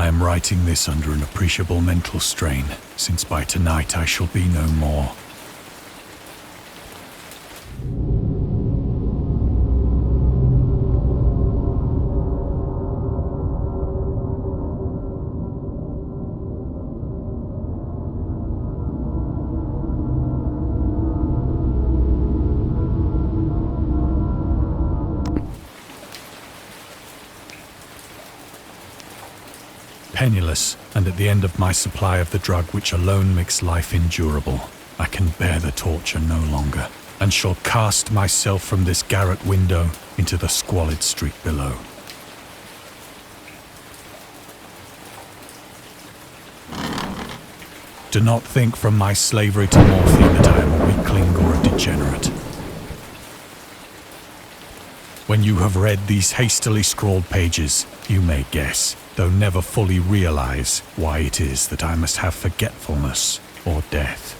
I am writing this under an appreciable mental strain, since by tonight I shall be no more. Penniless, and at the end of my supply of the drug which alone makes life endurable, I can bear the torture no longer, and shall cast myself from this garret window into the squalid street below. Do not think from my slavery to morphine that I am a weakling or a degenerate. When you have read these hastily scrawled pages, you may guess, though never fully realize, why it is that I must have forgetfulness or death.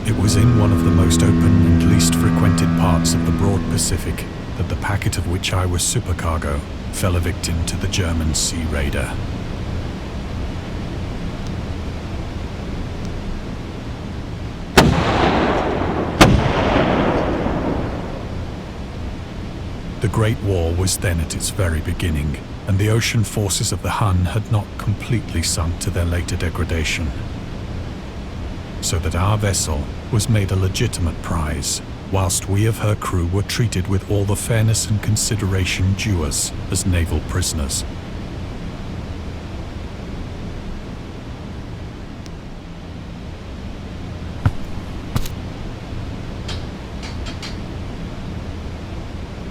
It was in one of the most open and least frequented parts of the broad Pacific that the packet of which I was supercargo fell a victim to the German sea raider. The Great War was then at its very beginning, and the ocean forces of the Hun had not completely sunk to their later degradation. So that our vessel was made a legitimate prize, whilst we of her crew were treated with all the fairness and consideration due us as naval prisoners.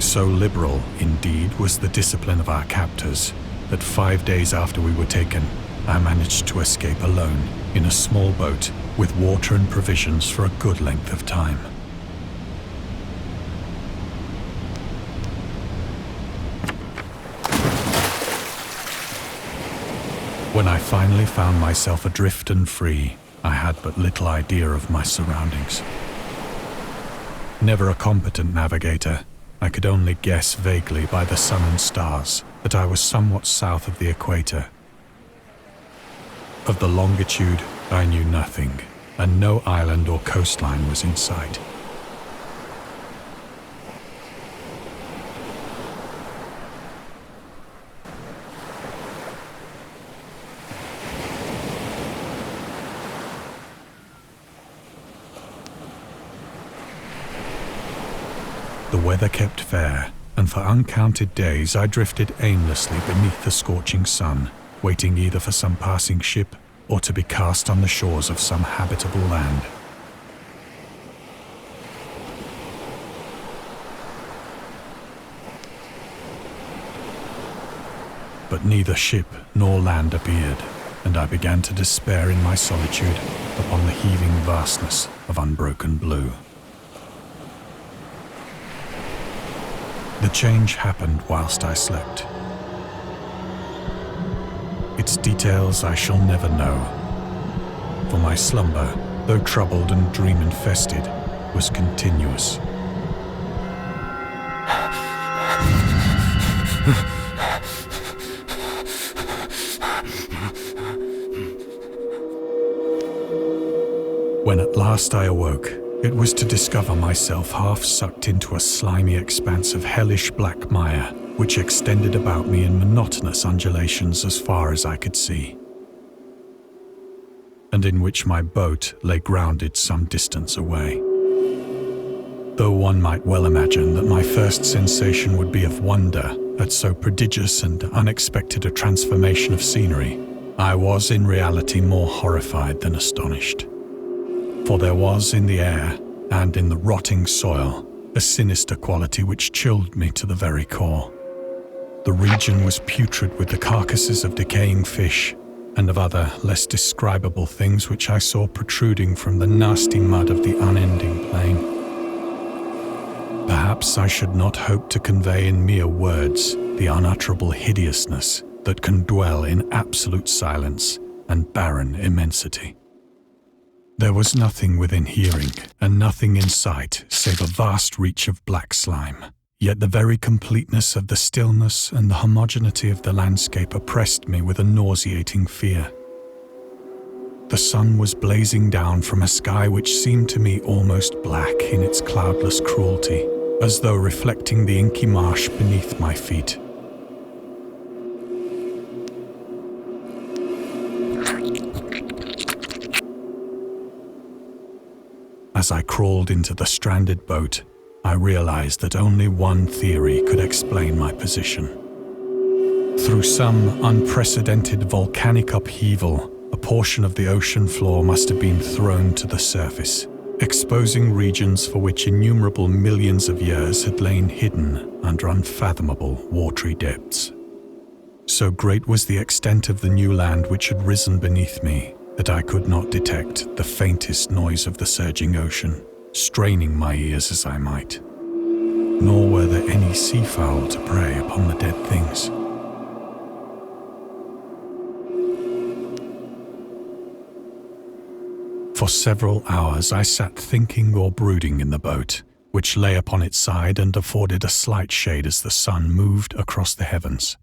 So liberal, indeed, was the discipline of our captors, that 5 days after we were taken, I managed to escape alone in a small boat with water and provisions for a good length of time. When I finally found myself adrift and free, I had but little idea of my surroundings. Never a competent navigator, I could only guess vaguely by the sun and stars that I was somewhat south of the equator. Of the longitude, I knew nothing, and no island or coastline was in sight. The weather kept fair, and for uncounted days I drifted aimlessly beneath the scorching sun, waiting either for some passing ship or to be cast on the shores of some habitable land. But neither ship nor land appeared, and I began to despair in my solitude upon the heaving vastness of unbroken blue. The change happened whilst I slept. Its details I shall never know, for my slumber, though troubled and dream-infested, was continuous. When at last I awoke, it was to discover myself half sucked into a slimy expanse of hellish black mire, which extended about me in monotonous undulations as far as I could see, and in which my boat lay grounded some distance away. Though one might well imagine that my first sensation would be of wonder at so prodigious and unexpected a transformation of scenery, I was in reality more horrified than astonished. For there was in the air, and in the rotting soil, a sinister quality which chilled me to the very core. The region was putrid with the carcasses of decaying fish, and of other, less describable things which I saw protruding from the nasty mud of the unending plain. Perhaps I should not hope to convey in mere words the unutterable hideousness that can dwell in absolute silence and barren immensity. There was nothing within hearing, and nothing in sight save a vast reach of black slime. Yet the very completeness of the stillness and the homogeneity of the landscape oppressed me with a nauseating fear. The sun was blazing down from a sky which seemed to me almost black in its cloudless cruelty, as though reflecting the inky marsh beneath my feet. As I crawled into the stranded boat, I realized that only one theory could explain my position. Through some unprecedented volcanic upheaval, a portion of the ocean floor must have been thrown to the surface, exposing regions for which innumerable millions of years had lain hidden under unfathomable watery depths. So great was the extent of the new land which had risen beneath me that I could not detect the faintest noise of the surging ocean, straining my ears as I might. Nor were there any seafowl to prey upon the dead things. For several hours I sat thinking or brooding in the boat, which lay upon its side and afforded a slight shade as the sun moved across the heavens.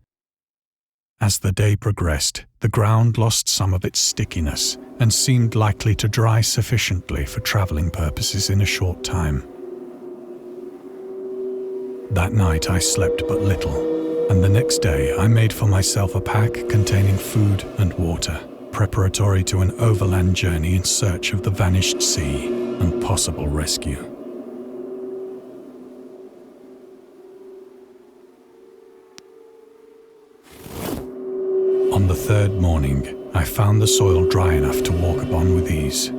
As the day progressed, the ground lost some of its stickiness and seemed likely to dry sufficiently for traveling purposes in a short time. That night I slept but little, and the next day I made for myself a pack containing food and water, preparatory to an overland journey in search of the vanished sea and possible rescue. On the third morning, I found the soil dry enough to walk upon with ease.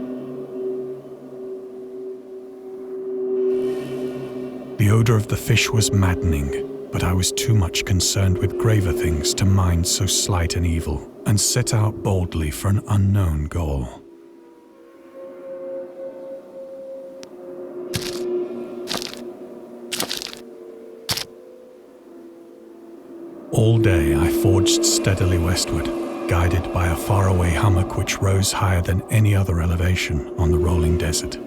The odor of the fish was maddening, but I was too much concerned with graver things to mind so slight an evil, and set out boldly for an unknown goal. All day I forged steadily westward, guided by a faraway hummock which rose higher than any other elevation on the rolling desert.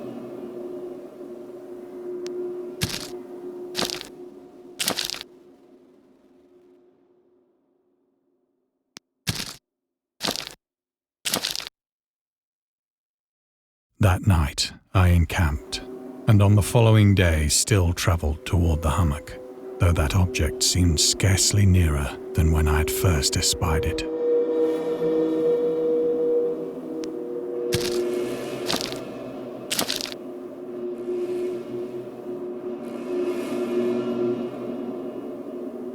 That night I encamped, and on the following day still travelled toward the hummock, though that object seemed scarcely nearer than when I had first espied it.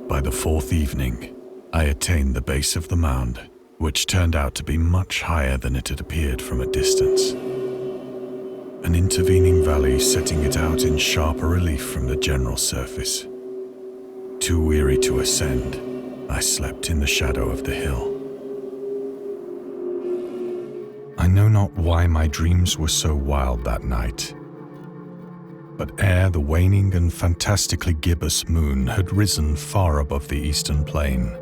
By the fourth evening, I attained the base of the mound, which turned out to be much higher than it had appeared from a distance. An intervening valley setting it out in sharper relief from the general surface. Too weary to ascend, I slept in the shadow of the hill. I know not why my dreams were so wild that night, but ere the waning and fantastically gibbous moon had risen far above the eastern plain,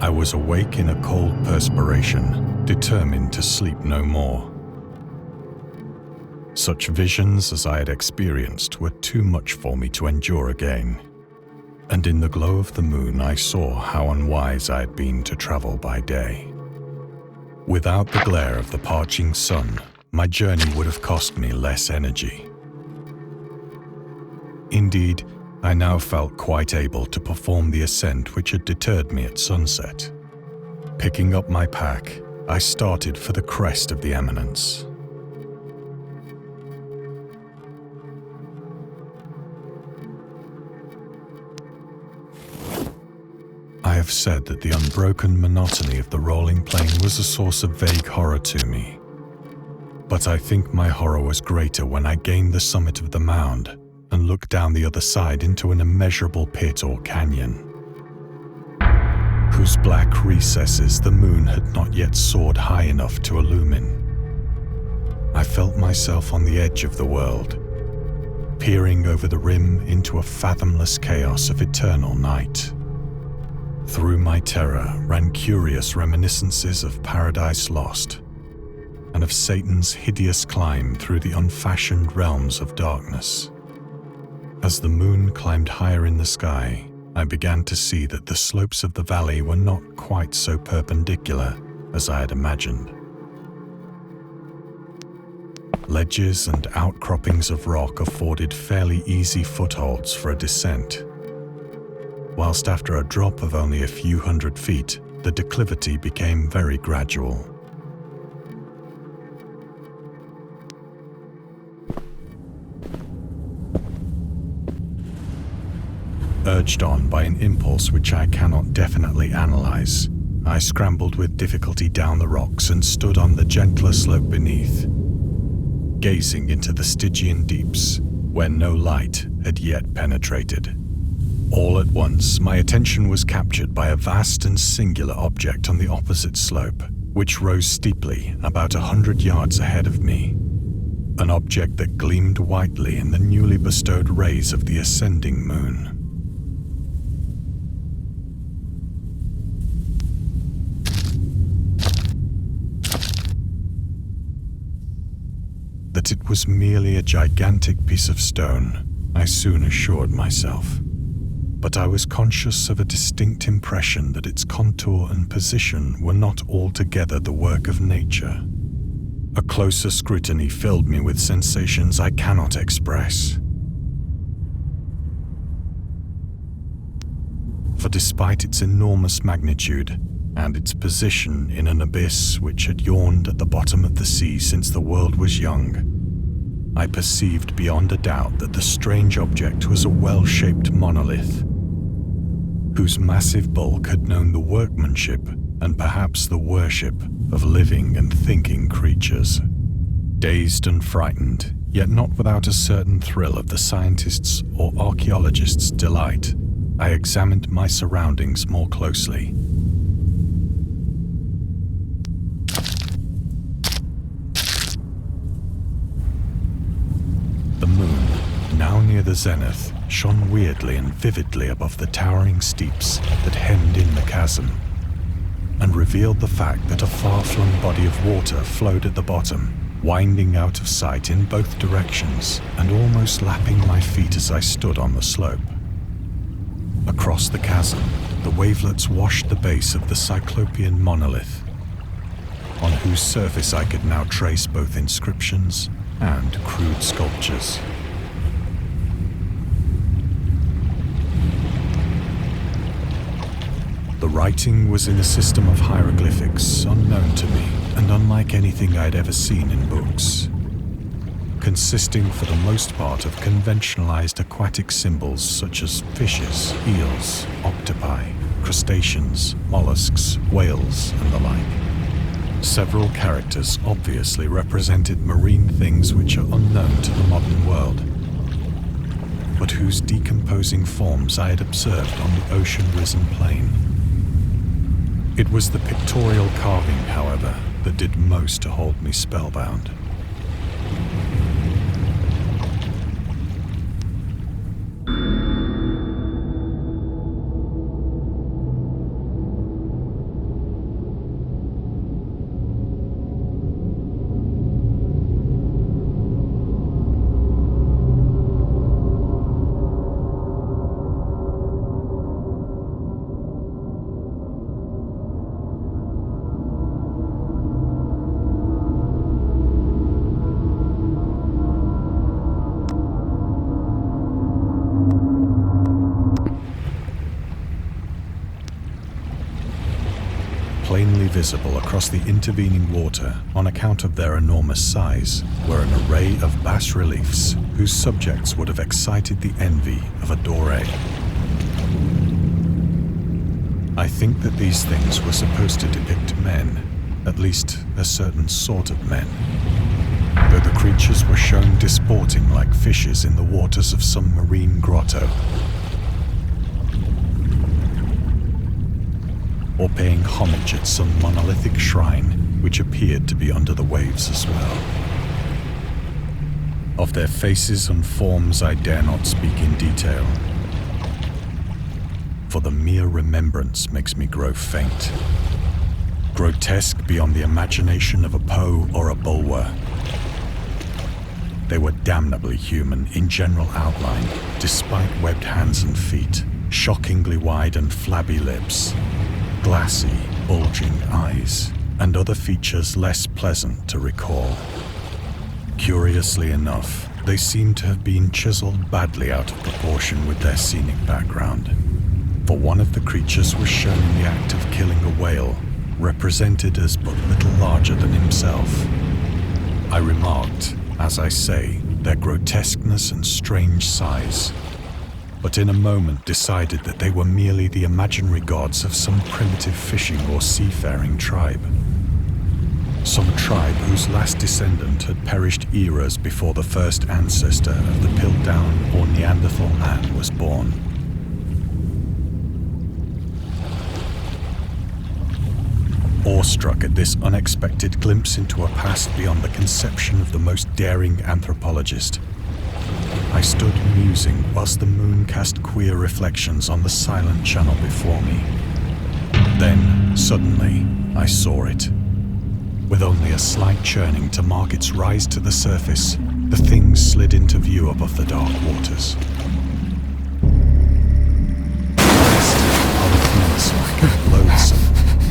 I was awake in a cold perspiration, determined to sleep no more. Such visions as I had experienced were too much for me to endure again, and in the glow of the moon I saw how unwise I had been to travel by day. Without the glare of the parching sun, my journey would have cost me less energy. Indeed, I now felt quite able to perform the ascent which had deterred me at sunset. Picking up my pack, I started for the crest of the eminence. I have said that the unbroken monotony of the rolling plain was a source of vague horror to me. But I think my horror was greater when I gained the summit of the mound and looked down the other side into an immeasurable pit or canyon, whose black recesses the moon had not yet soared high enough to illumine. I felt myself on the edge of the world, peering over the rim into a fathomless chaos of eternal night. Through my terror ran curious reminiscences of Paradise Lost, and of Satan's hideous climb through the unfashioned realms of darkness. As the moon climbed higher in the sky, I began to see that the slopes of the valley were not quite so perpendicular as I had imagined. Ledges and outcroppings of rock afforded fairly easy footholds for a descent, whilst after a drop of only a few hundred feet, the declivity became very gradual. Urged on by an impulse which I cannot definitely analyze, I scrambled with difficulty down the rocks and stood on the gentler slope beneath, gazing into the Stygian deeps, where no light had yet penetrated. All at once, my attention was captured by a vast and singular object on the opposite slope, which rose steeply about 100 yards ahead of me. An object that gleamed whitely in the newly bestowed rays of the ascending moon. That it was merely a gigantic piece of stone, I soon assured myself. But I was conscious of a distinct impression that its contour and position were not altogether the work of nature. A closer scrutiny filled me with sensations I cannot express. For despite its enormous magnitude, and its position in an abyss which had yawned at the bottom of the sea since the world was young, I perceived beyond a doubt that the strange object was a well-shaped monolith, whose massive bulk had known the workmanship and perhaps the worship of living and thinking creatures. Dazed and frightened, yet not without a certain thrill of the scientist's or archaeologist's delight, I examined my surroundings more closely. The moon, now near the zenith, shone weirdly and vividly above the towering steeps that hemmed in the chasm, and revealed the fact that a far-flung body of water flowed at the bottom, winding out of sight in both directions and almost lapping my feet as I stood on the slope. Across the chasm, the wavelets washed the base of the cyclopean monolith, on whose surface I could now trace both inscriptions and crude sculptures. The writing was in a system of hieroglyphics unknown to me and unlike anything I'd ever seen in books, consisting for the most part of conventionalized aquatic symbols such as fishes, eels, octopi, crustaceans, mollusks, whales, and the like. Several characters obviously represented marine things which are unknown to the modern world, but whose decomposing forms I had observed on the ocean-risen plain. It was the pictorial carving, however, that did most to hold me spellbound. Plainly visible across the intervening water on account of their enormous size were an array of bas-reliefs whose subjects would have excited the envy of a Doré. I think that these things were supposed to depict men, at least a certain sort of men, though the creatures were shown disporting like fishes in the waters of some marine grotto, or paying homage at some monolithic shrine which appeared to be under the waves as well. Of their faces and forms I dare not speak in detail, for the mere remembrance makes me grow faint. grotesque beyond the imagination of a Poe or a Bulwer. They were damnably human in general outline, despite webbed hands and feet, shockingly wide and flabby lips, glassy, bulging eyes, and other features less pleasant to recall. Curiously enough, they seemed to have been chiseled badly out of proportion with their scenic background, for one of the creatures was shown in the act of killing a whale, represented as but little larger than himself. I remarked, as I say, their grotesqueness and strange size, but in a moment decided that they were merely the imaginary gods of some primitive fishing or seafaring tribe. Some tribe whose last descendant had perished eras before the first ancestor of the Piltdown or Neanderthal man was born. Awestruck at this unexpected glimpse into a past beyond the conception of the most daring anthropologist, I stood musing whilst the moon cast queer reflections on the silent channel before me. Then, suddenly, I saw it. With only a slight churning to mark its rise to the surface, the thing slid into view above the dark waters. Polyphemus-like and loathsome,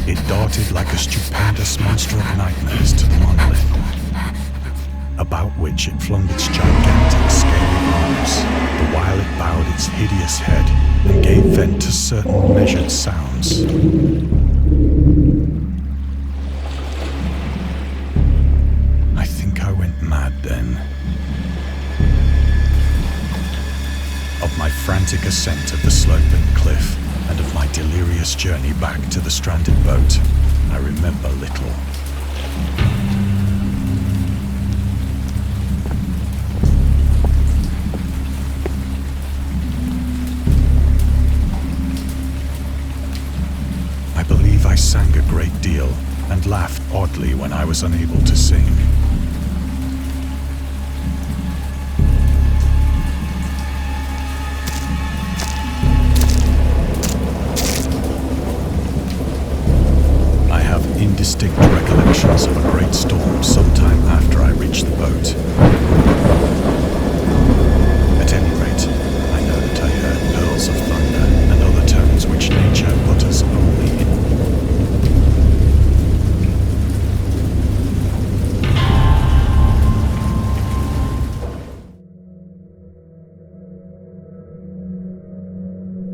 it darted like a stupendous monster of nightmares to the monolith, about which it flung its gigantic scaly arms, the while it bowed its hideous head and gave vent to certain measured sounds. I think I went mad then. Of my frantic ascent of the sloping cliff and of my delirious journey back to the stranded boat, I remember little. I believe I sang a great deal and laughed oddly when I was unable to sing. Indistinct recollections of a great storm sometime after I reached the boat. At any rate, I know that I heard pearls of thunder and other tones which nature utters only in.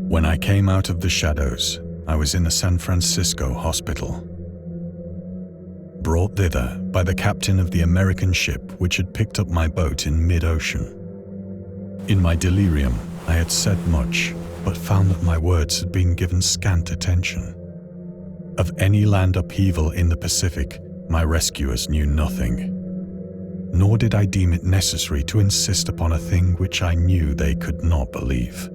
When I came out of the shadows, I was in a San Francisco hospital, brought thither by the captain of the American ship which had picked up my boat in mid-ocean. In my delirium, I had said much, but found that my words had been given scant attention. Of any land upheaval in the Pacific, my rescuers knew nothing, nor did I deem it necessary to insist upon a thing which I knew they could not believe.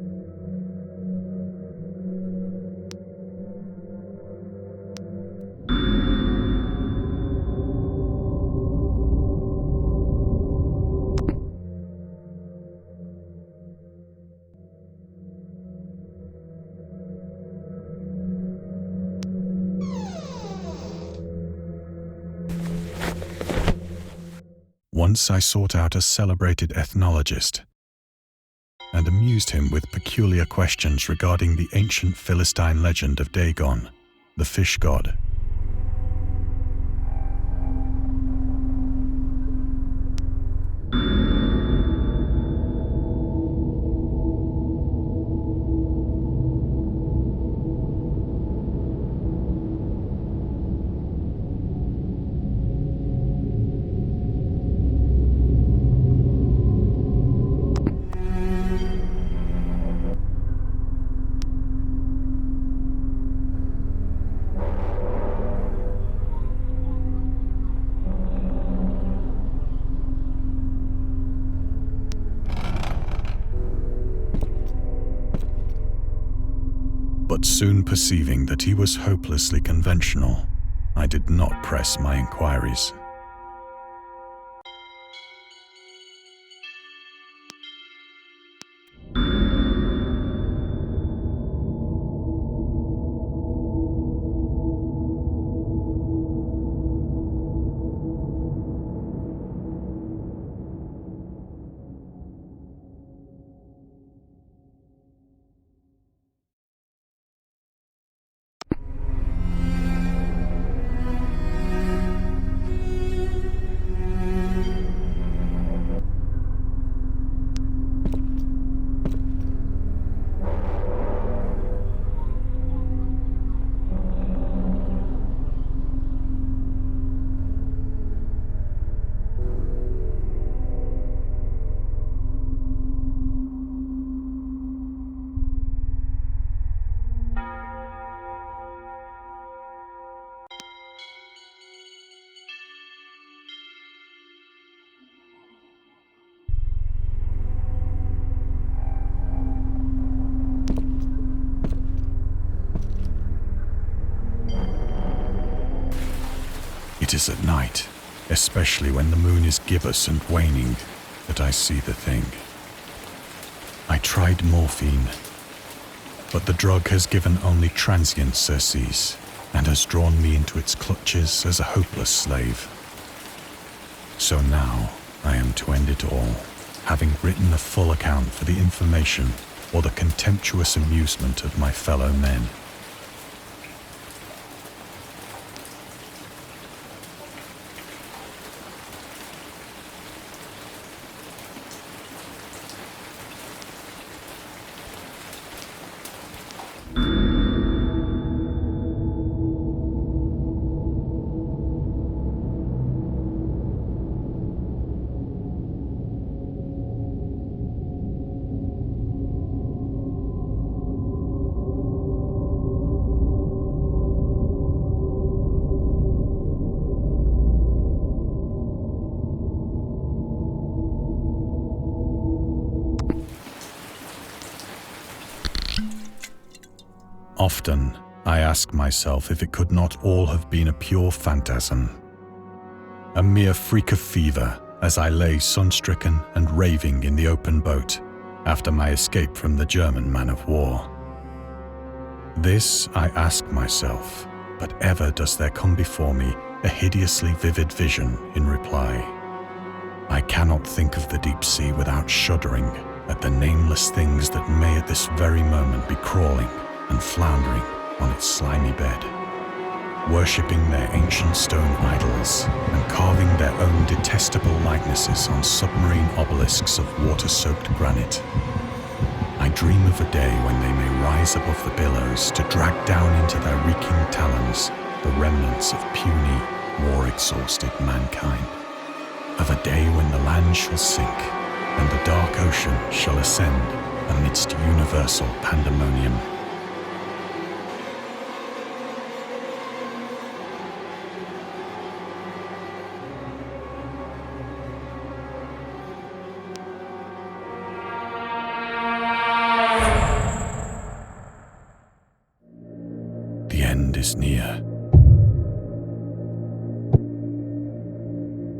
Once I sought out a celebrated ethnologist and amused him with peculiar questions regarding the ancient Philistine legend of Dagon, the fish god. But soon perceiving that he was hopelessly conventional, I did not press my inquiries. It is at night, especially when the moon is gibbous and waning, that I see the thing. I tried morphine, but the drug has given only transient surcease and has drawn me into its clutches as a hopeless slave. So now I am to end it all, having written a full account for the information or the contemptuous amusement of my fellow men. Often, I ask myself if it could not all have been a pure phantasm, a mere freak of fever as I lay sun-stricken and raving in the open boat after my escape from the German man-of-war. This I ask myself, but ever does there come before me a hideously vivid vision in reply. I cannot think of the deep sea without shuddering at the nameless things that may at this very moment be crawling and floundering on its slimy bed, worshipping their ancient stone idols and carving their own detestable likenesses on submarine obelisks of water-soaked granite. I dream of a day when they may rise above the billows to drag down into their reeking talons the remnants of puny, war-exhausted mankind. Of a day when the land shall sink and the dark ocean shall ascend amidst universal pandemonium. The end is near.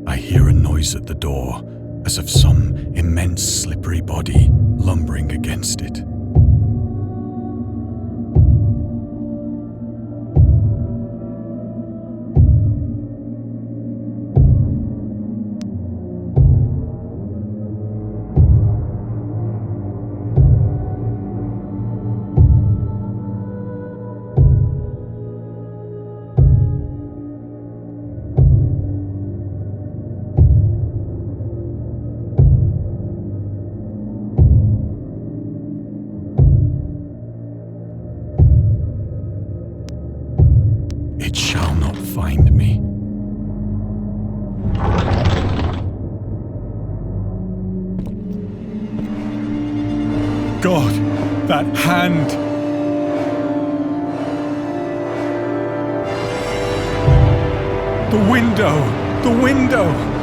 I hear a noise at the door, as of some immense slippery body lumbering against it. It shall not find me. God, that hand! The window! The window!